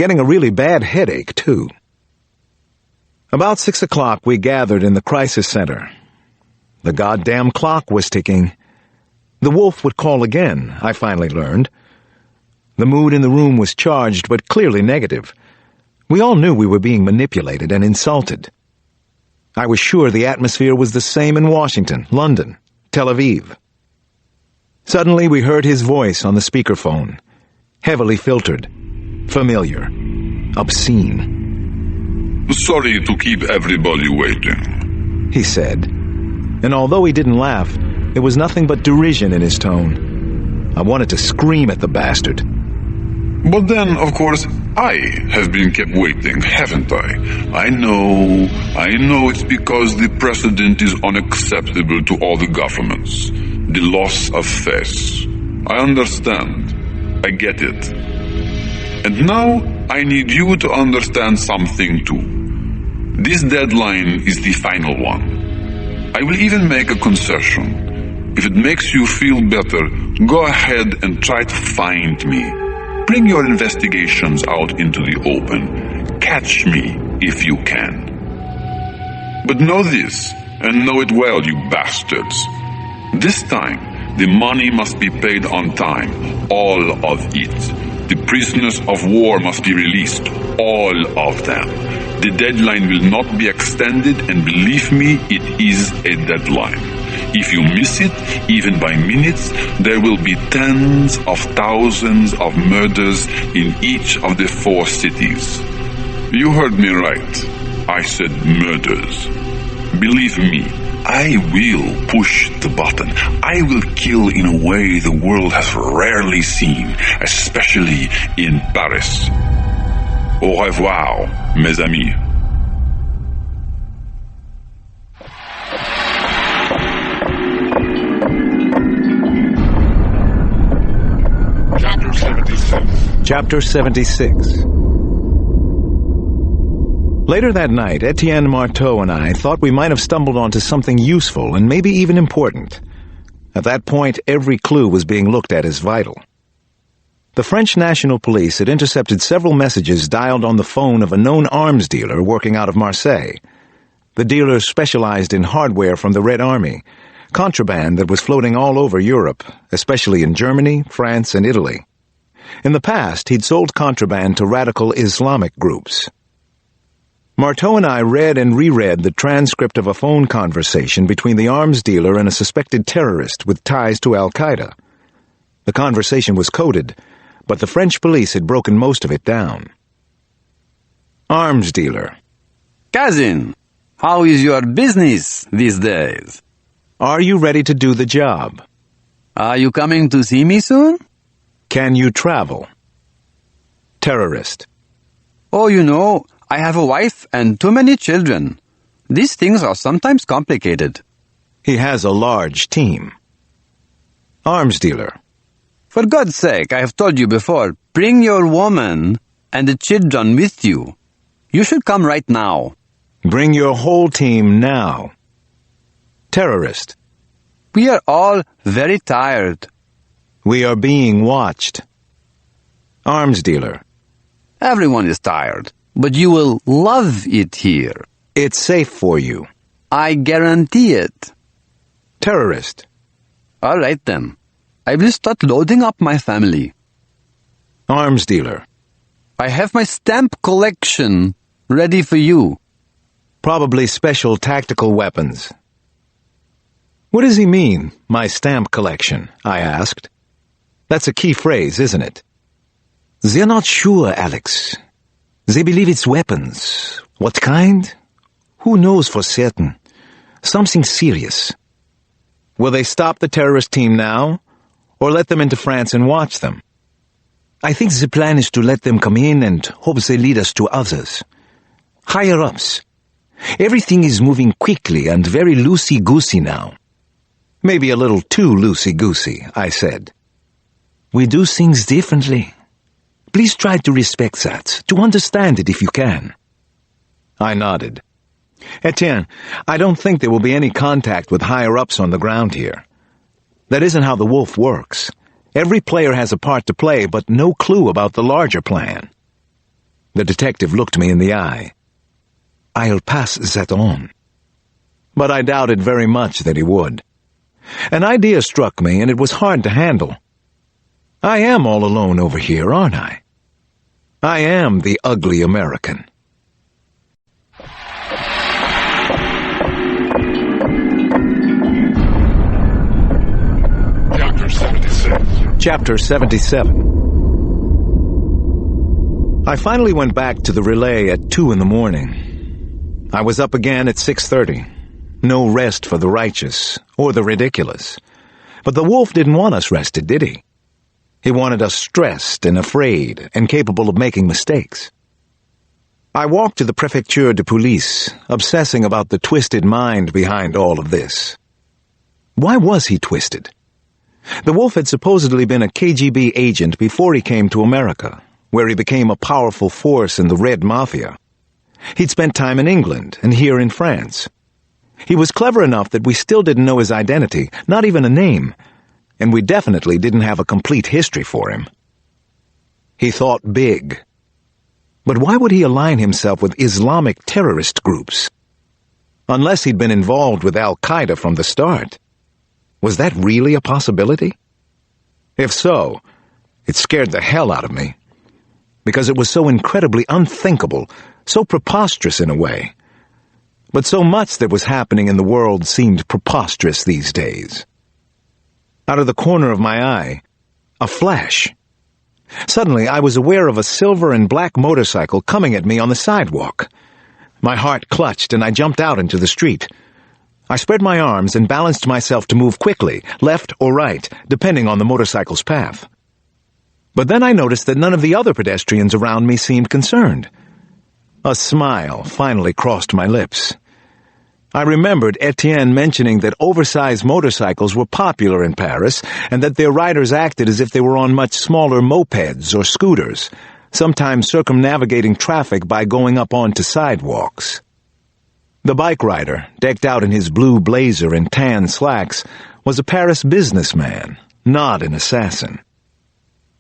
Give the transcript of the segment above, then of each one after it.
getting a really bad headache, too. About 6 o'clock, we gathered in the crisis center. The goddamn clock was ticking. The wolf would call again, I finally learned. The mood in the room was charged, but clearly negative. We all knew we were being manipulated and insulted. I was sure the atmosphere was the same in Washington, London, Tel Aviv. Suddenly we heard his voice on the speakerphone, heavily filtered, familiar, obscene. "Sorry to keep everybody waiting," he said. And although he didn't laugh, there was nothing but derision in his tone. I wanted to scream at the bastard. "But then, of course, I have been kept waiting, haven't I? I know it's because the precedent is unacceptable to all the governments. The loss of face. I understand. I get it. And now I need you to understand something too. This deadline is the final one. I will even make a concession. If it makes you feel better, go ahead and try to find me. Bring your investigations out into the open. Catch me if you can. But know this, and know it well, you bastards. This time, the money must be paid on time. All of it. The prisoners of war must be released. All of them. The deadline will not be extended, and believe me, it is a deadline. If you miss it, even by minutes, there will be tens of thousands of murders in each of the 4 cities. You heard me right. I said murders. Believe me, I will push the button. I will kill in a way the world has rarely seen, especially in Paris. Au revoir, mes amis. Chapter 76. Later that night, Etienne Marteau and I thought we might have stumbled onto something useful and maybe even important. At that point, every clue was being looked at as vital. The French National Police had intercepted several messages dialed on the phone of a known arms dealer working out of Marseille. The dealer specialized in hardware from the Red Army, contraband that was floating all over Europe, especially in Germany, France, and Italy. In the past, he'd sold contraband to radical Islamic groups. Marteau and I read and reread the transcript of a phone conversation between the arms dealer and a suspected terrorist with ties to Al-Qaeda. The conversation was coded, but the French police had broken most of it down. Arms dealer. Cousin, how is your business these days? Are you ready to do the job? Are you coming to see me soon? Can you travel? Terrorist. Oh, you know, I have a wife and too many children. These things are sometimes complicated. He has a large team. Arms dealer. For God's sake, I have told you before, bring your woman and the children with you. You should come right now. Bring your whole team now. Terrorist. We are all very tired. We are being watched. Arms dealer. Everyone is tired, but you will love it here. It's safe for you. I guarantee it. Terrorist. All right then. I will start loading up my family. Arms dealer. I have my stamp collection ready for you. Probably special tactical weapons. What does he mean, my stamp collection? I asked. That's a key phrase, isn't it? They're not sure, Alex. They believe it's weapons. What kind? Who knows for certain? Something serious. Will they stop the terrorist team now, or let them into France and watch them? I think the plan is to let them come in and hope they lead us to others. Higher-ups. Everything is moving quickly and very loosey-goosey now. Maybe a little too loosey-goosey, I said. We do things differently. Please try to respect that, to understand it if you can. I nodded. Etienne, I don't think there will be any contact with higher-ups on the ground here. That isn't how the wolf works. Every player has a part to play, but no clue about the larger plan. The detective looked me in the eye. "I'll pass that on." But I doubted very much that he would. An idea struck me, and it was hard to handle. I am all alone over here, aren't I? I am the ugly American. Chapter 76. Chapter 77. I finally went back to the relay at 2 in the morning. I was up again at 6:30. No rest for the righteous, or the ridiculous. But the wolf didn't want us rested, did he? He wanted us stressed and afraid and capable of making mistakes. I walked to the Préfecture de Police, obsessing about the twisted mind behind all of this. Why was he twisted? The wolf had supposedly been a KGB agent before he came to America, where he became a powerful force in the Red Mafia. He'd spent time in England and here in France. He was clever enough that we still didn't know his identity, not even a name, and we definitely didn't have a complete history for him. He thought big. But why would he align himself with Islamic terrorist groups? Unless he'd been involved with Al-Qaeda from the start. Was that really a possibility? If so, it scared the hell out of me. Because it was so incredibly unthinkable, so preposterous in a way. But so much that was happening in the world seemed preposterous these days. Out of the corner of my eye, a flash. Suddenly, I was aware of a silver and black motorcycle coming at me on the sidewalk. My heart clutched and I jumped out into the street. I spread my arms and balanced myself to move quickly, left or right, depending on the motorcycle's path. But then I noticed that none of the other pedestrians around me seemed concerned. A smile finally crossed my lips. I remembered Etienne mentioning that oversized motorcycles were popular in Paris and that their riders acted as if they were on much smaller mopeds or scooters, sometimes circumnavigating traffic by going up onto sidewalks. The bike rider, decked out in his blue blazer and tan slacks, was a Paris businessman, not an assassin.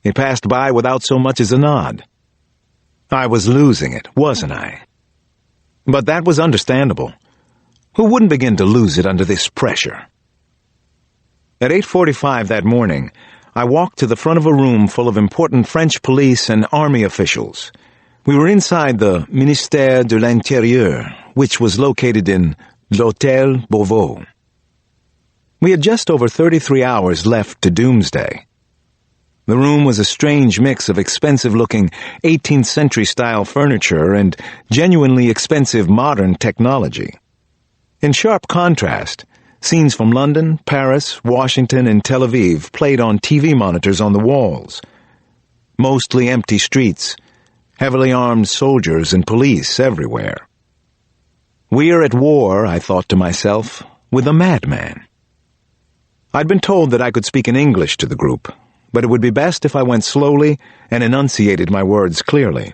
He passed by without so much as a nod. I was losing it, wasn't I? But that was understandable. Who wouldn't begin to lose it under this pressure? At 8:45 that morning, I walked to the front of a room full of important French police and army officials. We were inside the Ministère de l'Intérieur, which was located in l'Hôtel Beauvau. We had just over 33 hours left to doomsday. The room was a strange mix of expensive-looking 18th-century-style furniture and genuinely expensive modern technology. In sharp contrast, scenes from London, Paris, Washington, and Tel Aviv played on TV monitors on the walls. Mostly empty streets, heavily armed soldiers and police everywhere. We are at war, I thought to myself, with a madman. I'd been told that I could speak in English to the group, but it would be best if I went slowly and enunciated my words clearly.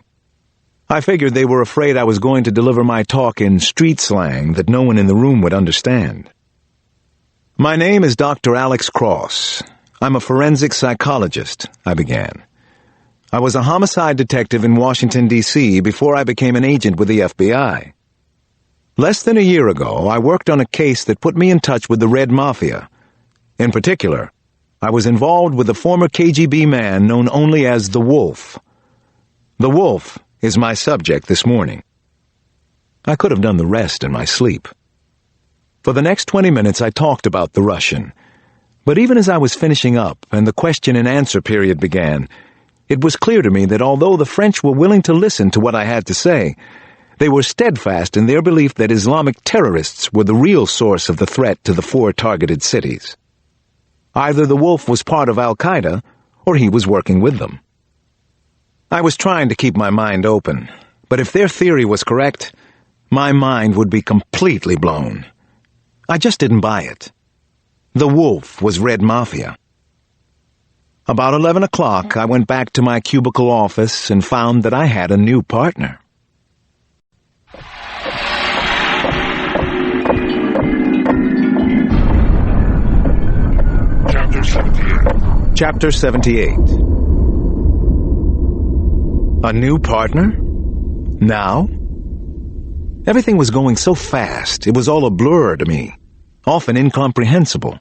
I figured they were afraid I was going to deliver my talk in street slang that no one in the room would understand. My name is Dr. Alex Cross. I'm a forensic psychologist, I began. I was a homicide detective in Washington, D.C. before I became an agent with the FBI. Less than a year ago, I worked on a case that put me in touch with the Red Mafia. In particular, I was involved with a former KGB man known only as the Wolf. The Wolf is my subject this morning. I could have done the rest in my sleep. For the next 20 minutes I talked about the Russian, but even as I was finishing up and the question and answer period began, it was clear to me that although the French were willing to listen to what I had to say, they were steadfast in their belief that Islamic terrorists were the real source of the threat to the 4 targeted cities. Either the Wolf was part of Al-Qaeda, or he was working with them. I was trying to keep my mind open, but if their theory was correct, my mind would be completely blown. I just didn't buy it. The Wolf was Red Mafia. About 11 o'clock, I went back to my cubicle office and found that I had a new partner. Chapter 78. Chapter 78. A new partner? Now? Everything was going so fast, it was all a blur to me, often incomprehensible.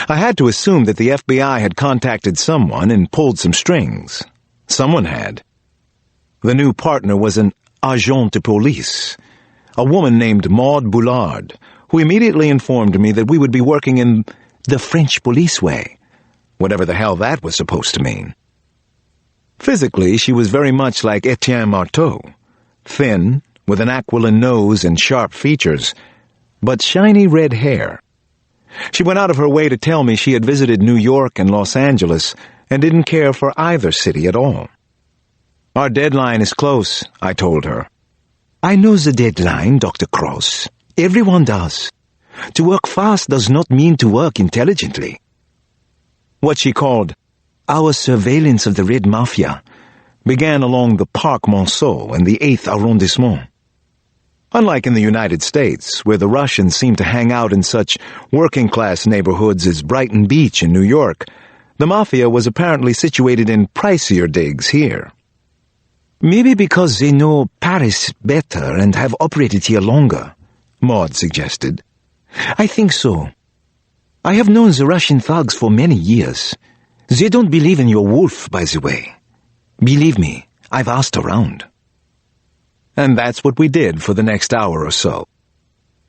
I had to assume that the FBI had contacted someone and pulled some strings. Someone had. The new partner was an agent de police, a woman named Maud Boulard, who immediately informed me that we would be working in the French police way, whatever the hell that was supposed to mean. Physically, she was very much like Etienne Marteau, thin, with an aquiline nose and sharp features, but shiny red hair. She went out of her way to tell me she had visited New York and Los Angeles and didn't care for either city at all. Our deadline is close, I told her. I know the deadline, Dr. Cross. Everyone does. To work fast does not mean to work intelligently. What she called our surveillance of the Red Mafia began along the Parc Monceau and the 8th arrondissement. Unlike in the United States, where the Russians seem to hang out in such working-class neighborhoods as Brighton Beach in New York, the Mafia was apparently situated in pricier digs here. Maybe because they know Paris better and have operated here longer, Maud suggested. I think so. I have known the Russian thugs for many years. They don't believe in your wolf, by the way. Believe me, I've asked around. And that's what we did for the next hour or so.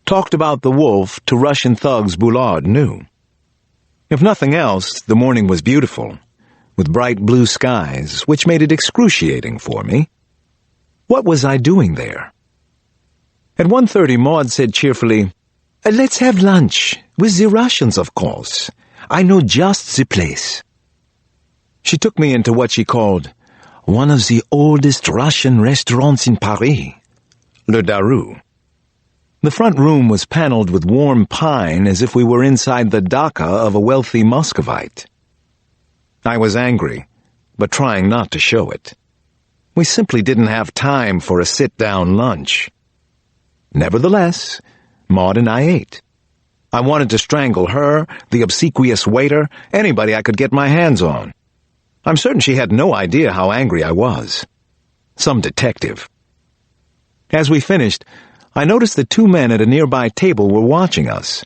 Talked about the wolf to Russian thugs Boulard knew. If nothing else, the morning was beautiful, with bright blue skies, which made it excruciating for me. What was I doing there? At 1:30, Maud said cheerfully, Let's have lunch, with the Russians, of course. I know just the place. She took me into what she called one of the oldest Russian restaurants in Paris, Le Daru. The front room was paneled with warm pine as if we were inside the dacha of a wealthy Muscovite. I was angry, but trying not to show it. We simply didn't have time for a sit-down lunch. Nevertheless, Maud and I ate. I wanted to strangle her, the obsequious waiter, anybody I could get my hands on. I'm certain she had no idea how angry I was. Some detective. As we finished, I noticed that two men at a nearby table were watching us.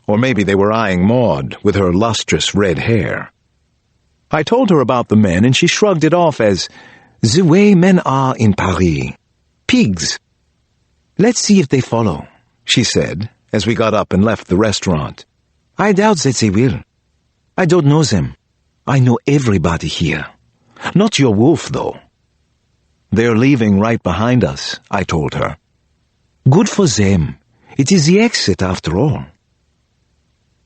Or maybe they were eyeing Maud with her lustrous red hair. I told her about the men, and she shrugged it off as, the way men are in Paris. Pigs. Let's see if they follow, she said, as we got up and left the restaurant. I doubt that they will. I don't know them. I know everybody here. Not your wolf, though. They're leaving right behind us, I told her. Good for them. It is the exit, after all.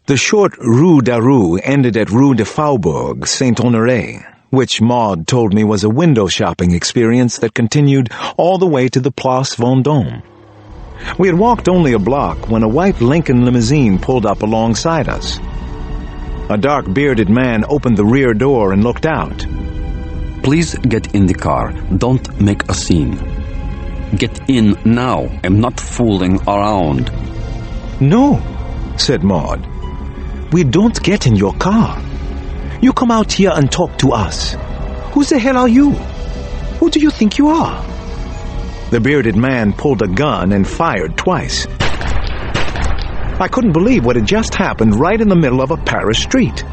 The short Rue Daru ended at Rue de Faubourg, Saint-Honoré, which Maud told me was a window shopping experience that continued all the way to the Place Vendôme. We had walked only a block when a white Lincoln limousine pulled up alongside us. A dark-bearded man opened the rear door and looked out. Please get in the car. Don't make a scene. Get in now. I'm not fooling around. No, said Maud. We don't get in your car. You come out here and talk to us. Who the hell are you? Who do you think you are? The bearded man pulled a gun and fired twice. I couldn't believe what had just happened right in the middle of a Paris street.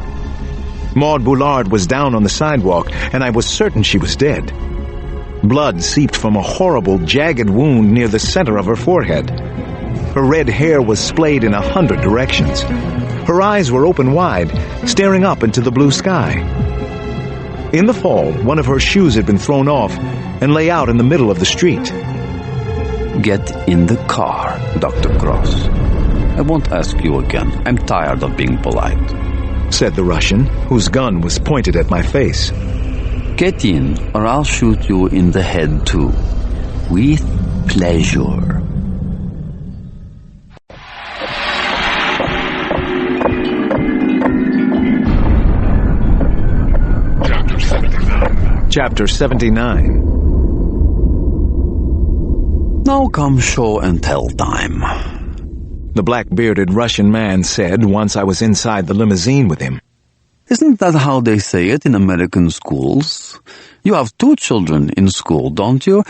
Maud Boulard was down on the sidewalk, and I was certain she was dead. Blood seeped from a horrible, jagged wound near the center of her forehead. Her red hair was splayed in 100 directions. Her eyes were open wide, staring up into the blue sky. In the fall, one of her shoes had been thrown off and lay out in the middle of the street. Get in the car, Dr. Cross. I won't ask you again. I'm tired of being polite, said the Russian, whose gun was pointed at my face. Get in, or I'll shoot you in the head, too. With pleasure. Chapter 79. Now come show and tell time, the black-bearded Russian man said once I was inside the limousine with him. Isn't that how they say it in American schools? You have 2 children in school, don't you?